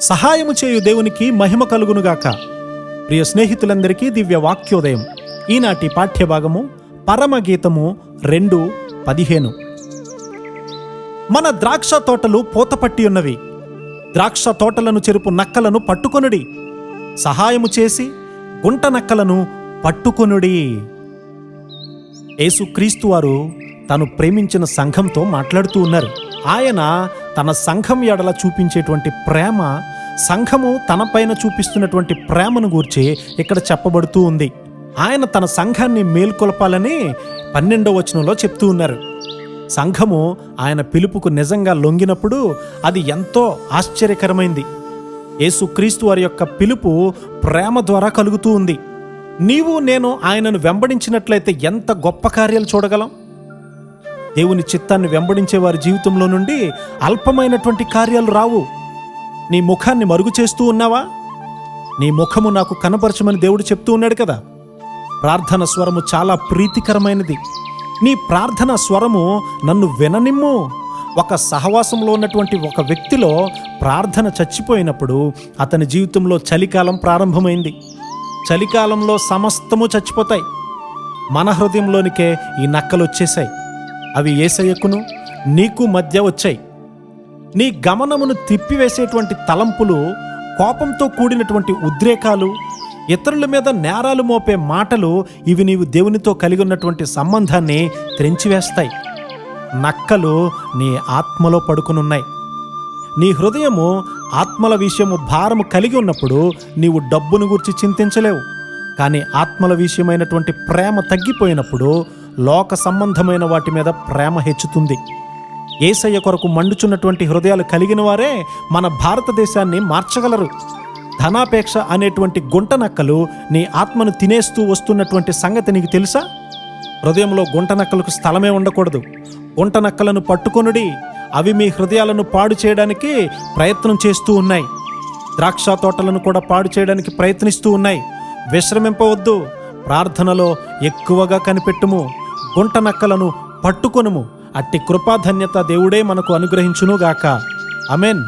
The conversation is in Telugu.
సహాయము చేయు దేవునికి మహిమ కలుగునుగాక. ప్రియ స్నేహితులందరికీ దివ్య వాక్యోదయం. ఈనాటి పాఠ్యభాగము పరమగీతము 2:15. మన ద్రాక్ష తోటలు పూతపట్టి ఉన్నవి, ద్రాక్ష తోటలను చెరుపు నక్కలను పట్టుకొనుడి, సహాయము చేసి గుంట నక్కలను పట్టుకొనుడి. యేసుక్రీస్తు వారు తను ప్రేమించిన సంఘంతో మాట్లాడుతూ ఉన్నారు. ఆయన తన సంఘం ఎడల చూపించేటువంటి ప్రేమ, సంఘము తనపైన చూపిస్తున్నటువంటి ప్రేమను గూర్చి ఇక్కడ చెప్పబడుతూ ఉంది. ఆయన తన సంఘాన్ని మేల్కొల్పాలని 12వ వచనంలో చెప్తూ ఉన్నారు. సంఘము ఆయన పిలుపుకు నిజంగా లొంగినప్పుడు అది ఎంతో ఆశ్చర్యకరమైంది. యేసుక్రీస్తు వారి యొక్క పిలుపు ప్రేమ ద్వారా కలుగుతూ ఉంది. నీవు నేను ఆయనను వెంబడించినట్లయితే ఎంత గొప్ప కార్యాలు చూడగలం. దేవుని చిత్తాన్ని వెంబడించే వారి జీవితంలో నుండి అల్పమైనటువంటి కార్యాలు రావు. నీ ముఖాన్ని మరుగు చేస్తూ ఉన్నావా? నీ ముఖము నాకు కనపరచమని దేవుడు చెప్తూ ఉన్నాడు కదా. ప్రార్థన స్వరము చాలా ప్రీతికరమైనది. నీ ప్రార్థన స్వరము నన్ను విననిమ్ము. ఒక సహవాసంలో ఉన్నటువంటి ఒక వ్యక్తిలో ప్రార్థన చచ్చిపోయినప్పుడు అతని జీవితంలో చలికాలం ప్రారంభమైంది. చలికాలంలో సమస్తము చచ్చిపోతాయి. మన హృదయంలోనికే ఈ నక్కలు వచ్చేసాయి. అవి యేసయ్యకును నీకు మధ్య వచ్చాయి. నీ గమనమును తిప్పివేసేటువంటి తలంపులు, కోపంతో కూడినటువంటి ఉద్రేకాలు, ఇతరుల మీద నేరాలు మోపే మాటలు, ఇవి నీవు దేవునితో కలిగి ఉన్నటువంటి సంబంధాన్ని త్రెంచివేస్తాయి. నక్కలు నీ ఆత్మలో పడుకునున్నాయి. నీ హృదయము ఆత్మల విషయము భారము కలిగి ఉన్నప్పుడు నీవు డబ్బును గురించి చింతించలేవు. కానీ ఆత్మల విషయమైనటువంటి ప్రేమ తగ్గిపోయినప్పుడు లోక సంబంధమైన వాటి మీద ప్రేమ హెచ్చుతుంది. యేసయ్య కొరకు మండుచున్నటువంటి హృదయాలు కలిగిన వారే మన భారతదేశాన్ని మార్చగలరు. ధనాపేక్ష అనేటువంటి గుంట నక్కలు నీ ఆత్మను తినేస్తూ వస్తున్నటువంటి సంగతి నీకు తెలుసా? హృదయంలో గుంట నక్కలకు స్థలమే ఉండకూడదు. గుంట నక్కలను పట్టుకొనుడి. అవి మీ హృదయాలను పాడు చేయడానికి ప్రయత్నం చేస్తూ ఉన్నాయి. ద్రాక్ష తోటలను కూడా పాడు చేయడానికి ప్రయత్నిస్తూ ఉన్నాయి. విశ్రమింపవద్దు. ప్రార్థనలో ఎక్కువగా కనిపెట్టుము. గుంట నక్కలను పట్టుకొనుము. అట్టి కృపాధన్యత దేవుడే మనకు అనుగ్రహించునుగాక. ఆమేన్.